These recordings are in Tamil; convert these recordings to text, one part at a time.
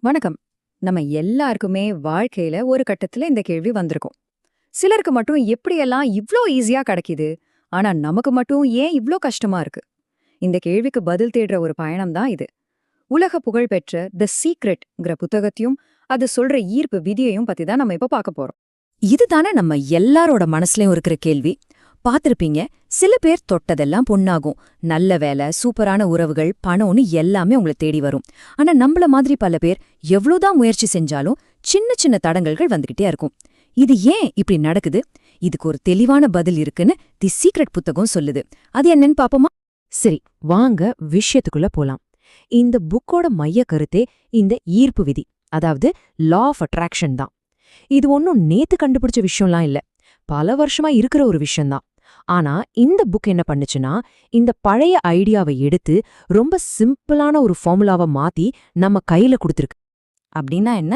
வணக்கம். நம்ம எல்லாருக்குமே வாழ்க்கையில ஒரு கட்டத்துல இந்த கேள்வி வந்திருக்கும். சிலருக்கு மட்டும் எப்படியெல்லாம் இவ்ளோ ஈஸியா கிடைக்குது, ஆனா நமக்கு மட்டும் ஏன் இவ்ளோ கஷ்டமா இருக்கு? இந்த கேள்விக்கு பதில் தேடுற ஒரு பயணம் தான் இது. உலக புகழ்பெற்ற தி சீக்ரெட்ங்கிற புத்தகத்தையும், அது சொல்ற ஈர்ப்பு விதியையும் பத்தி தான் நம்ம இப்ப பார்க்க போறோம். இதுதானே நம்ம எல்லாரோட மனசுலயும் இருக்கிற கேள்வி. பார்த்திருப்பீங்க, சில பேர் தொட்டதெல்லாம் பொன்னாகும். நல்ல வேலை, சூப்பரான உறவுகள், பணம்னு எல்லாமே உங்களை தேடி வரும். ஆனா நம்மள மாதிரி பல பேர் எவ்வளவுதான் முயற்சி செஞ்சாலும் சின்ன சின்ன தடங்கல்கள் வந்துகிட்டே இருக்கும். இது ஏன் இப்படி நடக்குது? இதுக்கு ஒரு தெளிவான பதில் இருக்குன்னு தி சீக்ரெட் புத்தகம் சொல்லுது. அது என்னன்னு பாப்போமா? சரி, வாங்க விஷயத்துக்குள்ள போலாம். இந்த புக்கோட மைய கருத்தே இந்த ஈர்ப்பு விதி, அதாவது லா ஆஃப் அட்ராக்ஷன் தான். இது ஒன்னும் நேத்து கண்டுபிடிச்ச விஷயம்லாம் இல்ல, பல வருஷமா இருக்கிற ஒரு விஷயம்தான். ஆனா இந்த புக் என்ன பண்ணுச்சுன்னா, இந்த பழைய ஐடியாவை எடுத்து ரொம்ப சிம்பிளான ஒரு ஃபார்முலாவை மாத்தி நம்ம கையில கொடுத்துருக்கு. அப்படின்னா என்ன?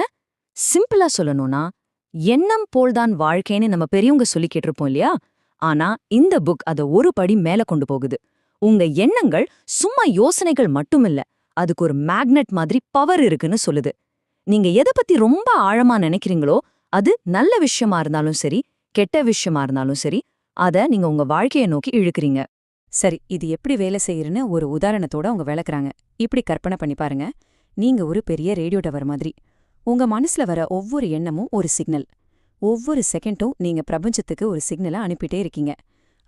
சிம்பிளா சொல்லணும்னா, எண்ணம் போல்தான் வாழ்க்கைன்னு நம்ம பெரியவங்க சொல்லி கேட்டிருப்போம் இல்லையா? ஆனா இந்த புக் அத ஒரு படி மேல கொண்டு போகுது. உங்க எண்ணங்கள் சும்மா யோசனைகள் மட்டுமில்ல, அதுக்கு ஒரு மேக்னெட் மாதிரி பவர் இருக்குன்னு சொல்லுது. நீங்க எதை பத்தி ரொம்ப ஆழமா நினைக்கிறீங்களோ, அது நல்ல விஷயமா இருந்தாலும் சரி, கெட்ட விஷயமா இருந்தாலும் சரி, அத நீங்க உங்க வாழ்க்கைய நோக்கி இழுக்கிறீங்க. சரி, இது எப்படி வேலை செய்யுதுன்னு ஒரு உதாரணத்தோட அவங்க விளக்குறாங்க. இப்படி கற்பனை பண்ணி பாருங்க. நீங்க ஒரு பெரிய ரேடியோ டவர் மாதிரி. உங்க மனசுல வர ஒவ்வொரு எண்ணமும் ஒரு சிக்னல். ஒவ்வொரு செகண்டும் நீங்க பிரபஞ்சத்துக்கு ஒரு சிக்னலை அனுப்பிட்டே இருக்கீங்க.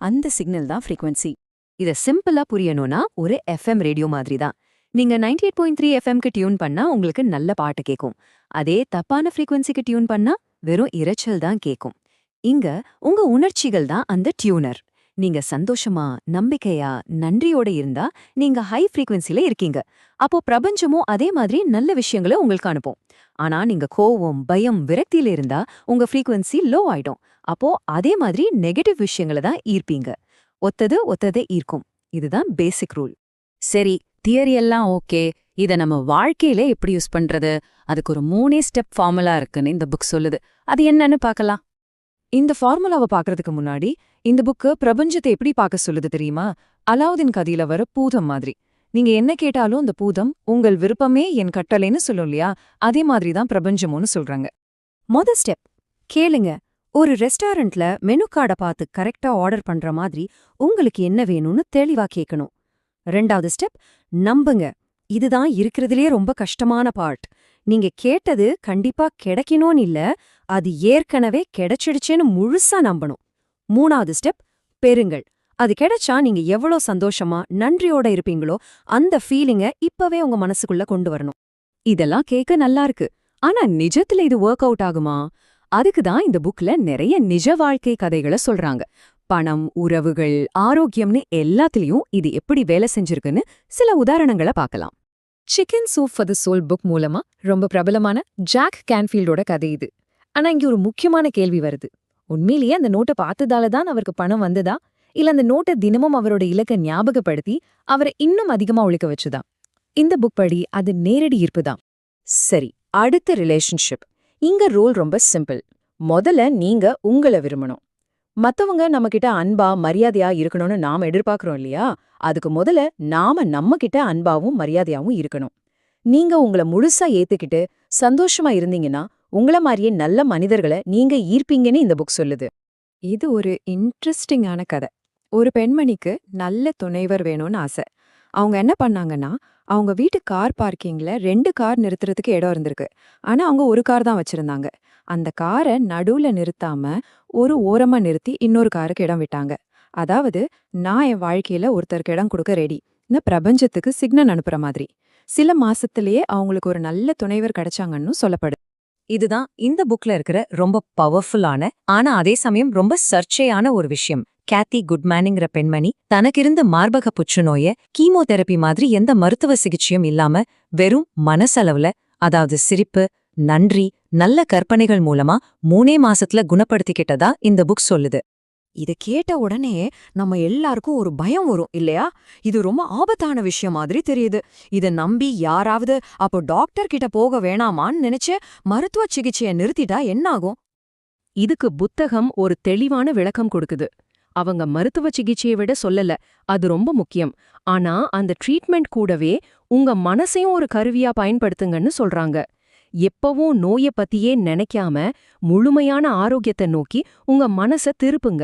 அந்த சிக்னல் தான் ஃப்ரீக்வன்சி. இத சிம்பிளா புரியணும்னா, ஒரு எஃப்எம் ரேடியோ மாதிரி தான். நீங்க 98.3 எஃப்எம்க்கு டியூன் பண்ணா உங்களுக்கு நல்ல பாட்டு கேட்கும். அதே தப்பான ஃப்ரீக்வன்சிக்கு டியூன் பண்ணா வெறும் இரைச்சல் தான் கேட்கும். இங்க உங்க உணர்ச்சிகள் தான் அந்த டியூனர். நீங்க சந்தோஷமா, நம்பிக்கையா, நன்றியோட இருந்தா நீங்க ஹை ஃப்ரீக்வன்சில இருக்கீங்க. அப்போ பிரபஞ்சமும் அதே மாதிரி நல்ல விஷயங்களை உங்களுக்கு அனுப்பும். ஆனா நீங்க கோவம், பயம், விரக்தியில இருந்தா உங்க ஃப்ரீக்வன்சி லோ ஆயிடும். அப்போ அதே மாதிரி நெகட்டிவ் விஷயங்களை தான் ஈர்ப்பீங்க. ஒத்தது ஒத்ததை ஈர்க்கும். இதுதான் பேசிக் ரூல். சரி, தியரி எல்லாம் ஓகே. இத நம்ம வாழ்க்கையில எப்படி யூஸ் பண்றது? அதுக்கு ஒரு 3 ஸ்டெப் ஃபார்முலா இருக்குன்னு இந்த புக் சொல்லுது. அது என்னன்னு பார்க்கலாம். இந்த ஃபார்முலாவை பார்க்கறதுக்கு முன்னாடி, இந்த புக்கு பிரபஞ்சத்தை எப்படி பார்க்க சொல்லுது தெரியுமா? அலாவுதீன் கதையில வர பூதம் மாதிரி. நீங்க என்ன கேட்டாலும் அந்த பூதம் உங்கள் விருப்பமே என் கட்டளைன்னு சொல்லும் இல்லையா? அதே மாதிரி தான் பிரபஞ்சமும்னு சொல்றாங்க. மொத ஸ்டெப் கேளுங்க. ஒரு ரெஸ்டாரண்ட்ல மெனு கார்டை பார்த்து கரெக்டா ஆர்டர் பண்ற மாதிரி உங்களுக்கு என்ன வேணும்னு தெளிவா கேட்கணும். 2வது ஸ்டெப், நம்புங்க. இதுதான் இருக்கிறதுலே ரொம்ப கஷ்டமான பார்ட். நீங்க கேட்டது கண்டிப்பா கிடைக்கணும்னு இல்ல, அது ஏற்கனவே கிடைச்சிடுச்சேன்னு முழுசா நம்பணும். 3வது ஸ்டெப், பெறுங்கள். அது கிடைச்சா நீங்க எவ்வளோ சந்தோஷமா, நன்றியோட இருப்பீங்களோ அந்த ஃபீலிங்க இப்பவே உங்க மனசுக்குள்ள கொண்டு வரணும். இதெல்லாம் கேட்க நல்லா இருக்கு. ஆனா நிஜத்துல இது ஒர்க் அவுட் ஆகுமா? அதுக்கு தான் இந்த புக்ல நிறைய நிஜ வாழ்க்கை கதைகளை சொல்றாங்க. பணம், உறவுகள், ஆரோக்கியம்னு எல்லாத்துலயும் இது எப்படி வேலை செஞ்சிருக்குன்னு சில உதாரணங்களை பார்க்கலாம். Chicken soup for the soul book மூலமா ரொம்ப பிரபலமான ஜாக் கேன்ஃபீல்டோட கதை இது. ஆனா இங்க ஒரு முக்கியமான கேள்வி வருது. உண்மையிலேயே அந்த நோட்டை பார்த்ததால தான் அவருக்கு பணம் வந்ததா, இல்ல அந்த நோட்டை தினமும் அவரோட இலக்கை ஞாபகப்படுத்தி அவரை இன்னும் அதிகமா ஒழிக்க வச்சுதா? இந்த புக் படி அது நேரடி ஈர்ப்பு தான். சரி, அடுத்த ரிலேஷன்ஷிப். இங்க ரூல் ரொம்ப சிம்பிள். முதல்ல நீங்க உங்களை விரும்பணும். மத்தவங்க நம்ம கிட்ட அன்பா, மரியாதையா இருக்கணும்னு நாம எதிர்பார்க்கறோம் இல்லையா? அதுக்கு முதல்ல நாம நம்ம கிட்ட அன்பாவும் மரியாதையாவும் இருக்கணும். நீங்க உங்கள முழுசா ஏத்துக்கிட்டு சந்தோஷமா இருந்தீங்கன்னா, உங்கள மாதிரியே நல்ல மனிதர்களை நீங்க ஈர்ப்பீங்கன்னு இந்த புக் சொல்லுது. இது ஒரு இன்ட்ரெஸ்டிங்கான கதை. ஒரு பெண்மணிக்கு நல்ல துணைவர் வேணும்னு ஆசை. அவங்க என்ன பண்ணாங்கன்னா, அவங்க வீட்டு கார் பார்க்கிங்ல 2 கார் நிறுத்துறதுக்கு இடம் இருந்திருக்கு. ஆனா அவங்க ஒரு கார் தான் வச்சிருந்தாங்க. அந்த காரை நடுவுல நிறுத்தாம ஒரு ஓரமா நிறுத்தி இன்னொரு காருக்கு இடம் விட்டாங்க. அதாவது, நான் என் வாழ்க்கையில ஒருத்தருக்கு இடம் கொடுக்க ரெடின்னு பிரபஞ்சத்துக்கு சிக்னல் அனுப்புற மாதிரி. சில மாசத்திலேயே அவங்களுக்கு ஒரு நல்ல துணைவர் கிடைச்சாங்கன்னு சொல்லப்படுது. இதுதான் இந்த புக்ல இருக்கிற ரொம்ப பவர்ஃபுல்லான, ஆனா அதே சமயம் ரொம்ப சர்ச்சையான ஒரு விஷயம். கேத்தி குட்மேனுங்கிற பெண்மணி தனக்கிருந்த மார்பக புற்றுநோய கீமோதெரபி மாதிரி எந்த மருத்துவ சிகிச்சையும் இல்லாம வெறும் மனசளவுல, அதாவது சிரிப்பு, நன்றி, நல்ல கற்பனைகள் மூலமா 3 மாசத்துல குணப்படுத்திக்கிட்டதா இந்த புக் சொல்லுது. இத கேட்ட உடனே நம்ம எல்லாருக்கும் ஒரு பயம் வரும் இல்லையா? இது ரொம்ப ஆபத்தான விஷயம் மாதிரி தெரியுது. இத நம்பி யாராவது அப்போ டாக்டர் கிட்ட போக வேணாமான்னு நினைச்சு மருத்துவ சிகிச்சைய நிறுத்திட்டா என்ன ஆகும்? இதுக்கு புத்தகம் ஒரு தெளிவான விளக்கம் கொடுக்குது. அவங்க மருத்துவ சிகிச்சையை விட சொல்லல, அது ரொம்ப முக்கியம். ஆனா அந்த ட்ரீட்மெண்ட் கூடவே உங்க மனசையும் ஒரு கருவியா பயன்படுத்துங்கன்னு சொல்றாங்க. எப்பவும் நோய பத்தியே நினைக்காம முழுமையான ஆரோக்கியத்தை நோக்கி உங்க மனச திருப்புங்க.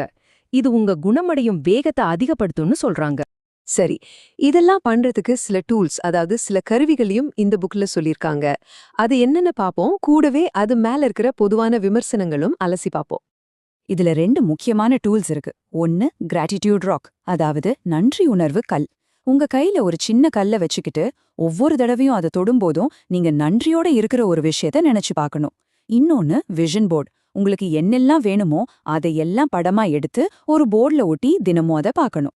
இது உங்க குணமடையும் வேகத்தை அதிகப்படுத்தும்னு சொல்றாங்க. சரி, இதெல்லாம் பண்றதுக்கு சில டூல்ஸ், அதாவது சில கருவிகளையும் இந்த புக்ல சொல்லிருக்காங்க. அது என்னன்னு பாப்போம். கூடவே அது மேல இருக்கிற பொதுவான விமர்சனங்களும் அலசி பாப்போம். இதுல 2 முக்கியமான டூல்ஸ் இருக்கு. ஒன்னு கிராட்டிடியூட் ராக், அதாவது நன்றி உணர்வு கல். உங்க கையில ஒரு சின்ன கல்ல வச்சுக்கிட்டு ஒவ்வொரு தடவையும் அதை தொடும்போதும் நீங்க நன்றியோட இருக்கிற ஒரு விஷயத்த நினைச்சு பார்க்கணும். இன்னொன்னு விஷன் போர்டு. உங்களுக்கு என்னெல்லாம் வேணுமோ அதையெல்லாம் படமா எடுத்து ஒரு போர்டுல ஒட்டி தினமும் அதை பார்க்கணும்.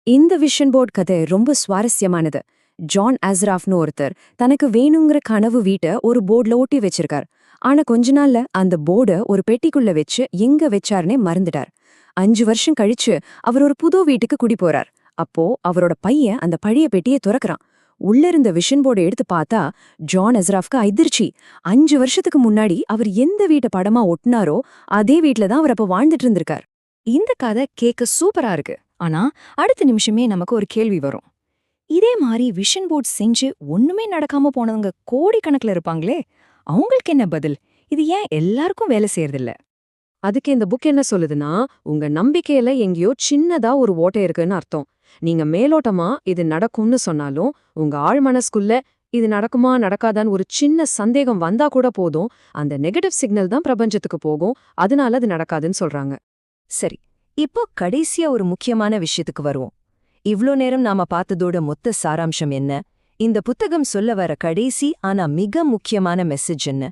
இந்த விஷன் போர்டு கதை ரொம்ப சுவாரஸ்யமானது. ஜான் அஸ்ராஃப்னு ஒருத்தர் தனக்கு வேணுங்கிற கனவு வீட்டை ஒரு போர்டுல ஒட்டி வச்சிருக்கார். ஆனா கொஞ்ச நாள்ல அந்த போர்டை ஒரு பெட்டிக்குள்ள வச்சு எங்க வச்சாருன்னே மறந்துட்டார். 5 வருஷம் கழிச்சு அவர் ஒரு புது வீட்டுக்கு குடி போறார். அப்போ அவரோட பையன் அந்த பழைய பெட்டியை துறக்கறான். உள்ள இருந்த விஷன் போர்டை எடுத்து பார்த்தா ஜான் அஸ்ராஃப்க்கு அதிர்ச்சி. 5 வருஷத்துக்கு முன்னாடி அவர் எந்த வீட்டை படமா ஒட்டினாரோ அதே வீட்ல தான் அவர் அப்ப வாழ்ந்துட்டு இருந்திருக்கார். இந்த கதை கேட்க சூப்பரா இருக்கு. ஆனா அடுத்த நிமிஷமே நமக்கு ஒரு கேள்வி வரும். இதே மாதிரி விஷன் போர்ட் செஞ்சு ஒண்ணுமே நடக்காம போனவங்க கோடிக்கணக்குல இருப்பாங்களே, அவங்களுக்கு என்ன பதில்? இது ஏன் எல்லாருக்கும் வேலை செய்யறதில்ல? அதுக்கு இந்த புக் என்ன சொல்லுதுன்னா, உங்க நம்பிக்கையில எங்கேயோ சின்னதா ஒரு ஓட்டை இருக்குன்னு அர்த்தம். நீங்க மேலோட்டமா இது நடக்கும்னு சொன்னாலும் உங்க ஆழ் மனசுக்குள்ள இது நடக்குமா நடக்காதான்னு ஒரு சின்ன சந்தேகம் வந்தா கூட போதும், அந்த நெகட்டிவ் சிக்னல் தான் பிரபஞ்சத்துக்கு போகும். அதனால அது நடக்காதுன்னு சொல்றாங்க. சரி, இப்போ கடைசியா ஒரு முக்கியமான விஷயத்துக்கு வருவோம். இவ்ளோ நேரம் நாம பார்த்ததோட மொத்த சாராம்சம் என்ன? இந்த புத்தகம் சொல்ல வர கடைசி ஆனா மிக முக்கியமான மெசேஜ் என்ன?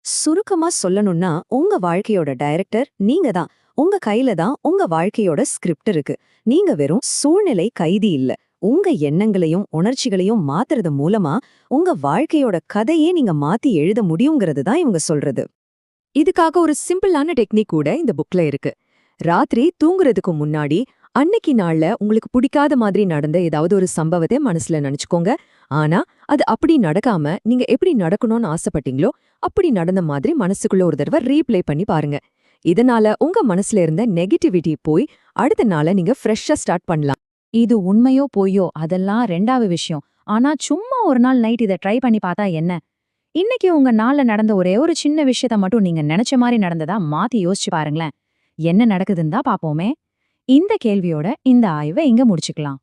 சுருக்கமா சொல்லணும்னா, உங்க வாழ்க்கையோட டைரக்டர் நீங்க தான். உங்க கையில தான் உங்க வாழ்க்கையோட ஸ்கிரிப்ட் இருக்கு. நீங்க வெறும் சூழ்நிலை கைதி இல்ல. உங்க எண்ணங்களையும் உணர்ச்சிகளையும் மாத்துறது மூலமா உங்க வாழ்க்கையோட கதையே நீங்க மாத்தி எழுத முடியுங்கிறது தான் இவங்க சொல்றது. இதுக்காக ஒரு சிம்பிளான டெக்னிக் கூட இந்த புக்ல இருக்கு. ராத்திரி தூங்குறதுக்கு முன்னாடி அன்னைக்கு நாள்ல உங்களுக்கு பிடிக்காத மாதிரி நடந்த ஏதாவது ஒரு சம்பவத்தை மனசுல நினைச்சுக்கோங்க. ஆனா அது அப்படி நடக்காம நீங்க எப்படி நடக்கணும்னு ஆசைப்பட்டீங்களோ அப்படி நடந்த மாதிரி மனசுக்குள்ள ஒரு தடவை ரீப்ளே பண்ணி பாருங்க. இதனால உங்க மனசுல இருந்த நெகட்டிவிட்டி போய் அடுத்த நாள நீங்க ஃப்ரெஷ்ஷா ஸ்டார்ட் பண்ணலாம். இது உண்மையோ பொய்யோ அதெல்லாம் 2வது விஷயம். ஆனா சும்மா ஒரு நாள் நைட் இதை ட்ரை பண்ணி பார்த்தா என்ன? இன்னைக்கு உங்க நாள்ல நடந்த ஒரே ஒரு சின்ன விஷயத்த மட்டும் நீங்க நினைச்ச மாதிரி நடந்ததா மாத்தி யோசிச்சு பாருங்களேன். என்ன நடக்குதுன்னு தான் பாப்போமே. இந்த கேள்வியோட இந்த ஆய்வை இங்க முடிச்சுக்கலாம்.